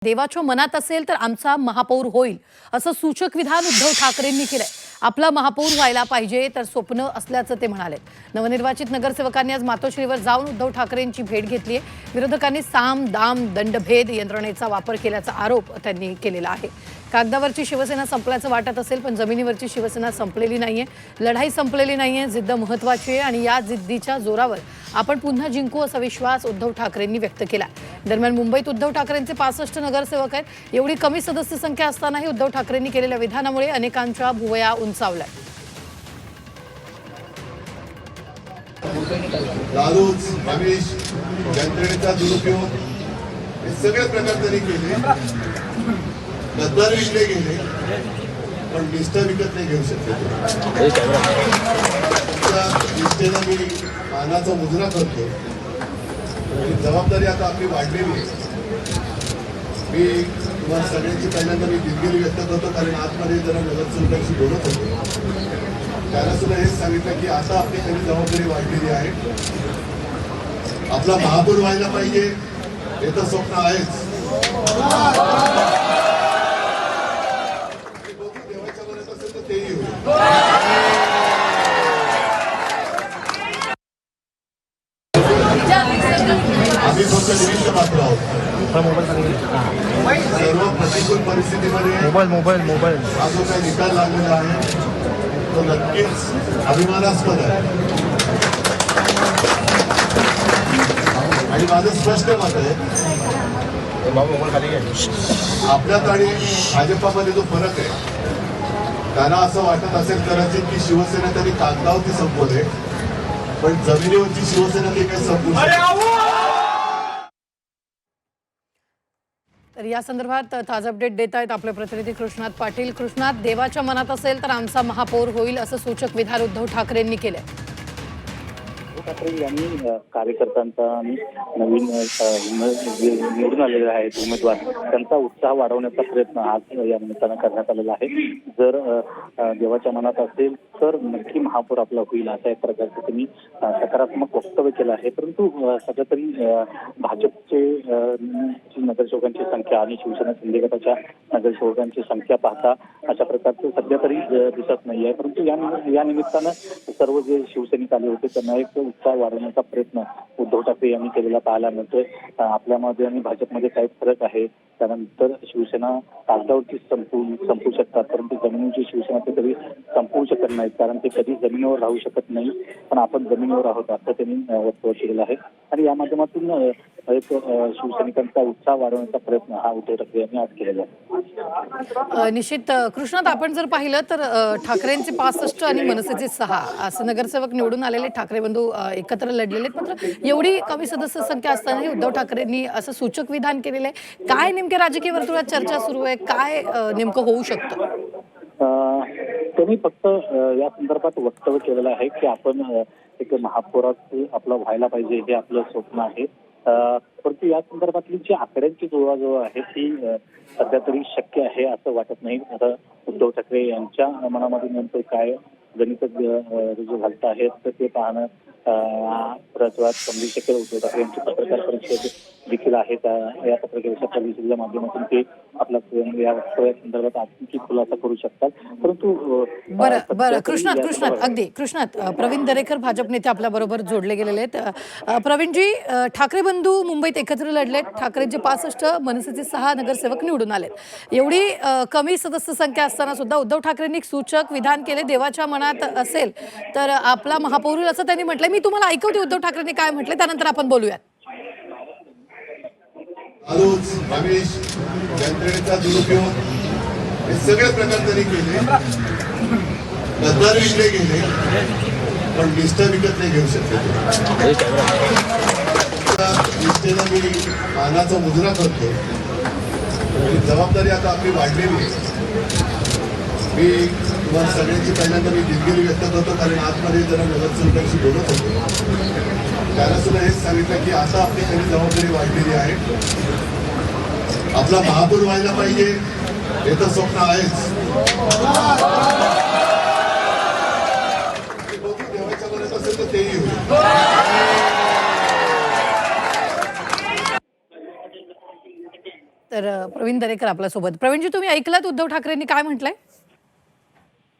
देवाच्या मनात असेल तर आमचा महापौर होईल असं सूचक विधान उद्धव ठाकरेंनी केलंय। आपला महापौर व्हायला पाहिजे तर स्वप्न असल्याचं ते म्हणाले। नवनिर्वाचित नगरसेवकांनी आज मातोश्रीवर जाऊन उद्धव ठाकरेंची भेट घेतली आहे। विरोधकांनी साम दाम दंडभेद यंत्रणेचा वापर केल्याचा आरोप त्यांनी केलेला आहे। कागदावरची शिवसेना संपल्याचं वाटत असेल पण जमिनीवरची शिवसेना संपलेली नाहीये। लढाई संपलेली नाहीये, जिद्द महत्त्वाची आहे आणि या जिद्दीच्या जोरावर आपण पुन्हा जिंकू असा विश्वास उद्धव ठाकरेंनी व्यक्त केला। दरम्यान मुंबईत उद्धव ठाकरेंचे 65 नगरसेवक आहेत। एवढी कमी सदस्य संख्या असतानाही उद्धव ठाकरेंनी केलेल्या विधानामुळे अनेकांच्या भुवया उंचावल्या। लालूच रमेश यंत्रणेचा दुरुपयोग हे सगळे प्रकार तरी केले। गद्दार विकले गेले पण निष्ठा विकत नाही घेऊ शकते। निष्ठेला मी मानाचा मुजरा करतो। जबाबदारी आता आपली वाढलेली आहे। मी तुम्हाला सगळ्यांची पहिल्यांदा मी दिलगिरी व्यक्त करतो, कारण आतमध्ये जरा नगरसेवकांशी बोलत होतो। त्याला सुद्धा हेच सांगितलं की आता आपली खरी जबाबदारी वाढलेली आहे। आपला महापौर व्हायला पाहिजे हे तर स्वप्न आहेच। देवाच्या मनात असेल तर तेही होईल। आम्ही फक्त निमित्त मात्र आहोत। सर्व प्रतिकूल परिस्थितीमध्ये मोबाईल हा जो काही निकाल लागलेला आहे तो नक्कीच अभिमानास्पद आहे आणि माझं स्पष्ट मत आहे आपल्यात आणि भाजपामध्ये जो फरक आहे, त्यांना असं वाटत असेल कदाचित की शिवसेना तरी कागदावरती संपवले पण जमिनीवरची शिवसेना ती काही संपू तर या संदर्भात ताजा अपडेट देत आहेत आपले प्रतिनिधी कृष्णात पाटील। कृष्णात, देवाच्या मनात असेल तर आमचा महापौर होईल असं सूचक विधान उद्धव ठाकरेंनी केलंय। ठाकरे यांनी कार्यकर्त्यांचा आणि नवीन निवडून आलेले आहेत उमेदवार त्यांचा उत्साह वाढवण्याचा प्रयत्न आज या निमित्तानं करण्यात आलेला आहे। जर देवाच्या मनात असेल तर नक्की महापौर आपला होईल अशा एक प्रकारचं त्यांनी सकारात्मक वक्तव्य केलं आहे। परंतु सध्या तरी भाजपचे नगरसेवकांची संख्या आणि शिवसेना शिंदे गटाच्या नगरसेवकांची संख्या पाहता अशा प्रकारचं सध्या तरी दिसत नाही आहे। परंतु या निमित्तानं सर्व जे शिवसैनिक आले होते त्यांना एक उत्साह वाढवण्याचा प्रयत्न उद्धव ठाकरे यांनी केलेला पाहायला मिळतोय। आपल्यामध्ये आणि भाजपमध्ये काही फरक आहे, त्यानंतर शिवसेना कागदावरती संपू शकतात परंतु जमिनीची शिवसेना ते कधी संपवू शकत नाहीत, कारण ते कधी जमिनीवर राहू शकत नाही। पण आपण जमिनीवर आहोत असं त्यांनी वक्तव्य केलेलं आहे आणि या माध्यमातून एक शिवसैनिकांचा उत्साह वाढवण्याचा प्रयत्न हा उद्धव ठाकरे यांनी आज केलेला आहे। निश्चित कृष्णात, आपण जर पाहिलं तर ठाकरेंचे 65 आणि मनसेचे 6 असं नगरसेवक निवडून आलेले ठाकरे बंधू एकत्र लढलेले, मात्र एवढी कमी सदस्य संख्या असतानाही उद्धव ठाकरेंनी असं सूचक विधान केलेलं आहे। काय नेमके राजकीय वर्तुळात चर्चा सुरू आहे, काय नेमकं होऊ शकतं? त्यांनी फक्त या संदर्भात वक्तव्य केलेलं आहे की आपण एक महापौरात आपलं व्हायला पाहिजे हे आपलं स्वप्न आहे। परंतु या संदर्भातली जी आकड्यांची जुळवाजुळव आहे ती सध्या तरी शक्य आहे असं वाटत नाही। आता उद्धव ठाकरे यांच्या मनामध्ये नेमकं काय गणित रुजू घालत आहेत तर ते पाहणं प्रचवात समजू शकेल। उद्धव ठाकरे यांची पत्रकार परिषद देखील आहे, या पत्रकार परिषदेच्या माध्यमातून ते आपला या वक्तव्या संदर्भात आणखी खुलासा करू शकतात। परंतु बरं कृष्णात प्रवीण दरेकर भाजप नेते आपल्या बरोबर जोडले गेलेले आहेत। प्रवीणजी, ठाकरे बंधू मुंबईत एकत्र लढलेत, ठाकरेंचे 65 मनसेचे 6 नगरसेवक निवडून आलेत। एवढी कमी सदस्य संख्या असताना सुद्धा उद्धव ठाकरेंनी सूचक विधान केले, देवाच्या मनात असेल तर आपला महापौर होईल असं त्यांनी म्हटलंय। मी तुम्हाला ऐकवते उद्धव ठाकरेंनी काय म्हटलंय, त्यानंतर आपण बोलूयात। लालूच रमेश यंत्रणेचा दुरुपयोग हे सगळे प्रकार तरी केले। गद्दार विकले गेले पण निष्ठा विकत नाही घेऊ शकते। निष्ठेला मी मानाचा मुजरा करतो। जबाबदारी आता आपली वाढलेली आहे। मी तुम्हाला सगळ्यांची पहिल्यांदा मी दिलगिरी व्यक्त करतो, कारण आतमध्ये जरा नगरसेवकांशी बोलत होतो। त्याला सुद्धा हेच सांगितलं की आता आपली खरी जबाबदारी वाढलेली आहे। आपला महापौर व्हायला पाहिजे हे तर स्वप्न आहेच। देवाच्या मनात असेल तर तेही होईल। तर प्रवीण दरेकर आपल्यासोबत. प्रवीणजी, तुम्ही ऐकलात उद्धव ठाकरेंनी काय म्हटलंय?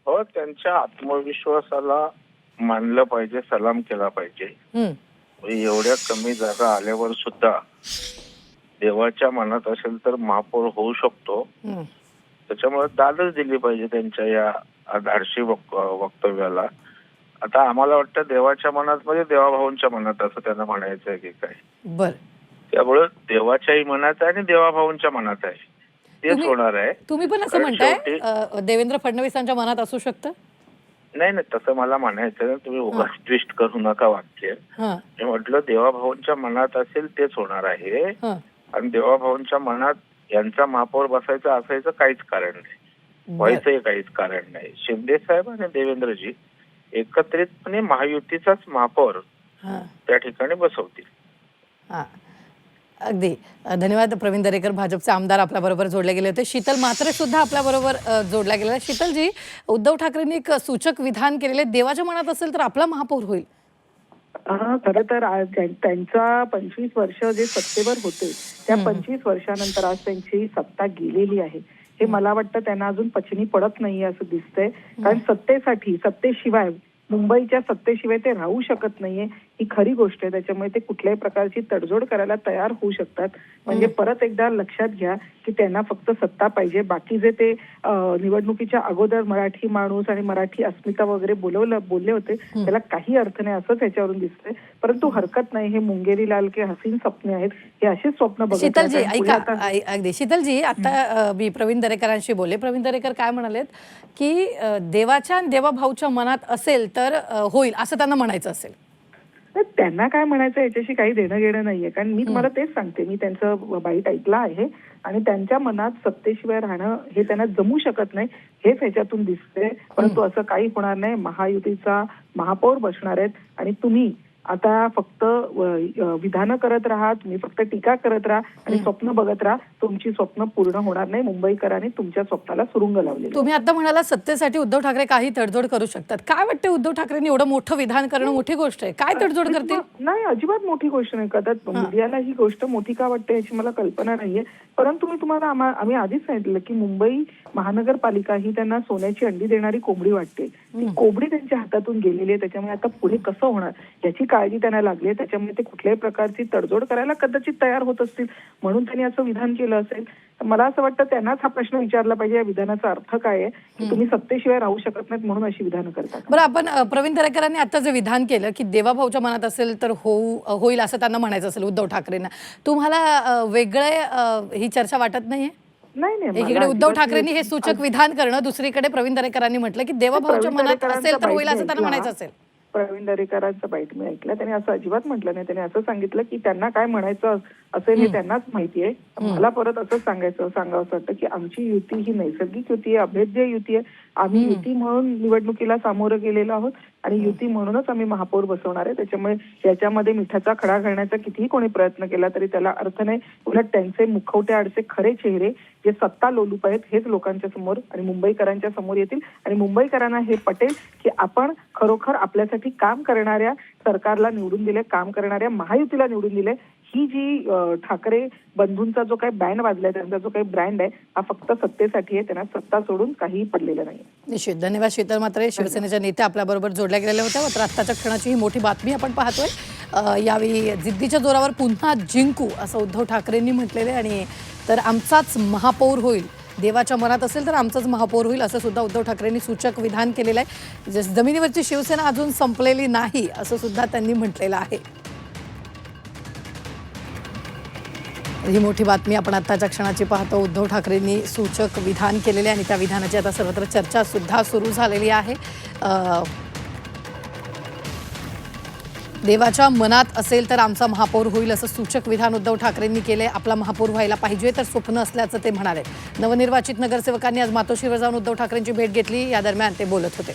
हो, त्यांच्या आत्मविश्वासाला मानलं पाहिजे, सलाम केला पाहिजे. एवढ्या कमी जागा आल्यावर सुद्धा देवाच्या मनात असेल तर महापौर होऊ शकतो. त्याच्यामुळे दादच दिली पाहिजे त्यांच्या या धाडशी वक्तव्याला. आता आम्हाला वाटतं देवाच्या मनात म्हणजे देवाभाऊंच्या मनात असं त्यांना म्हणायचं आहे की काय. बर, त्यामुळे देवाच्याही मनात आहे आणि देवाभाऊंच्या मनात आहे, तेच होणार आहे. तुम्ही पण असं म्हणताय देवेंद्र फडणवीसांच्या मनात असू शकतं? नाही नाही, तसं मला म्हणायचं नाही. तुम्ही उगाच ट्विस्ट करू नका वाक्य. मी म्हटलं देवाभाऊंच्या मनात असेल तेच होणार आहे आणि देवाभाऊंच्या मनात यांचा महापौर बसायचं असायचं काहीच कारण नाही, व्हायचंही काहीच कारण नाही. शिंदे साहेब आणि देवेंद्रजी एकत्रितपणे महायुतीचाच महापौर त्या ठिकाणी बसवतील. अगदी धन्यवाद. प्रवीण दरेकर भाजपचे आमदार आपल्या बरोबर जोडले गेले होते. शीतल म्हात्रे सुद्धा आपल्या बरोबर जोडल्या गेलेल्या. शीतलजी, उद्धव ठाकरेंनी एक सूचक विधान केलेले, देवाच्या मनात असेल तर आपला महापौर होईल. खरं तर आज त्यांचा 25 वर्ष जे सत्तेवर होते त्या 25 वर्षानंतर आज त्यांची सत्ता गेलेली आहे. हे मला वाटतं त्यांना अजून पचनी पडत नाहीये असं दिसतंय. कारण सत्तेशिवाय मुंबईच्या सत्तेशिवाय ते राहू शकत नाहीये, ही खरी गोष्ट आहे. त्याच्यामुळे ते कुठल्याही प्रकारची तडजोड करायला तयार होऊ शकतात. म्हणजे परत एकदा लक्षात घ्या की त्यांना फक्त सत्ता पाहिजे. बाकी जे ते निवडणुकीच्या अगोदर मराठी माणूस आणि मराठी अस्मिता वगैरे बोलले होते त्याला काही अर्थ नाही असं त्याच्यावरून दिसतंय. परंतु हरकत नाही, हे मुंगेरी लाल के हसीन स्वप्ने आहेत, हे असे स्वप्न बघत. शीतलजी ऐका, अगदी शीतलजी, आता मी प्रवीण दरेकरांशी बोलले. प्रवीण दरेकर काय म्हणालेत की देवाच्या आणि देवाभाऊच्या मनात असेल तर होईल असं त्यांना म्हणायचं असेल. त्यांना काय म्हणायचं याच्याशी काही देणं घेणं नाहीये. कारण मी तुम्हाला तेच सांगते, मी त्यांचं बाईट ऐकलं आहे आणि त्यांच्या मनात सत्तेशिवाय राहणं हे त्यांना जमू शकत नाही हेच ह्याच्यातून दिसतंय. परंतु असं काही होणार नाही. महायुतीचा महापौर बसणार आहेत आणि तुम्ही आता फक्त विधानं करत राहा, तुम्ही फक्त टीका करत राहा आणि स्वप्न बघत राहा. तुमची स्वप्न पूर्ण होणार नाही. मुंबईकरांनी तुमच्या स्वप्नाला सुरुंग लावले. तुम्ही आता म्हणाला सत्तेसाठी उद्धव ठाकरे काही तडजोड करू शकतात. काय वाटतं, उद्धव ठाकरेंनी एवढं मोठं विधान करणं मोठी गोष्ट आहे? काय तडजोड करतील? नाही, अजिबात मोठी गोष्ट नाही. कदाचित मीडियाला ही गोष्ट मोठी का वाटते याची मला कल्पना नाहीये. परंतु मी तुम्हाला आम्ही आधीच सांगितलं की मुंबई महानगरपालिका ही त्यांना सोन्याची अंडी देणारी कोंबडी वाटते. ती कोंबडी त्यांच्या हातातून गेलेली आहे. त्याच्यामुळे आता पुढे कसं होणार याची काळजी त्यांना लागली आहे. त्याच्यामुळे ते कुठल्याही प्रकारची तडजोड करायला कदाचित तयार होत असतील म्हणून त्यांनी असं विधान केलं असेल. मला असं वाटतं त्यांनाच हा प्रश्न विचारला पाहिजे, या विधानाचा अर्थ काय आहे की तुम्ही सत्तेशिवाय राहू शकत नाहीत म्हणून अशी विधानं करतात. बरं, आपण प्रवीण दरेकरांनी आता जे विधान केलं की देवाभाऊच्या मनात असेल तर होईल असं त्यांना म्हणायचं असेल उद्धव ठाकरेंना, तुम्हाला वेगळे ही चर्चा वाटत नाहीये? नाही, एकीकडे उद्धव ठाकरेंनी हे सूचक विधान करणं, दुसरीकडे प्रवीण दरेकरांनी म्हटलं की देवाभाऊच्या मनात असेल तर होईल असं त्यांना म्हणायचं असेल. प्रवीण दरेकरांचं बाईट मी ऐकलं. त्यांनी असं अजिबात म्हटलं नाही. त्यांनी असं सांगितलं की त्यांना काय म्हणायचं असेल हे त्यांनाच माहिती आहे. मला परत असं सांगावं वाटतं की आमची युती ही नैसर्गिक युती आहे, अभेद्य युती आहे. आम्ही युती म्हणून निवडणुकीला सामोरं गेलेलो आहोत आणि युती म्हणूनच आम्ही महापौर बसवणार आहे. त्याच्यामुळे याच्यामध्ये मिठाचा खडा घालण्याचा कितीही कोणी प्रयत्न केला तरी त्याला अर्थ नाही. उलट त्यांचे मुखवटे आडचे खरे चेहरे जे सत्ता लोलूप आहेत हेच लोकांच्या समोर आणि मुंबईकरांच्या समोर येतील आणि मुंबईकरांना हे पटेल की आपण खरोखर आपल्यासाठी काम करणाऱ्या सरकारला निवडून दिले, काम करणाऱ्या महायुतीला निवडून दिले. ही जी ठाकरे बंधूंचा जो काही बँड वाजलाय, त्यांचा जो काही ब्रँड आहे हा फक्त सत्तेसाठी आहे. त्यांना सत्ता सोडून काही पडलेलं नाही. निश्चित. धन्यवाद शीतल म्हात्रे, शिवसेनेच्या नेत्या आपल्याबरोबर जोडल्या गेलेल्या होत्या. मात्र आत्ताच्या क्षणाची ही मोठी बातमी आपण पाहतोय. यावेळी जिद्दीच्या जोरावर पुन्हा जिंकू असं उद्धव ठाकरेंनी म्हटलेलं आहे आणि तर आमचाच महापौर होईल, देवाच्या मनात असेल तर आमचाच महापौर होईल असं सुद्धा उद्धव ठाकरेंनी सूचक विधान केलेलं आहे. जमिनीवरची शिवसेना अजून संपलेली नाही असं सुद्धा त्यांनी म्हटलेलं आहे. ही मोठी बातमी आपण आत्ताच्या क्षणाची पाहतो. उद्धव ठाकरेंनी सूचक विधान केलेले आणि त्या विधानाची आता सर्वत्र चर्चा सुद्धा सुरू झालेली आहे. देवाच्या मनात असेल तर आमचा महापौर होईल असं सूचक विधान उद्धव ठाकरेंनी केले. आपला महापौर व्हायला पाहिजे तर स्वप्न असल्याचं ते म्हणाले. नवनिर्वाचित नगरसेवकांनी आज मातोश्रीवर जाऊन उद्धव ठाकरेंची भेट घेतली. या दरम्यान ते बोलत होते.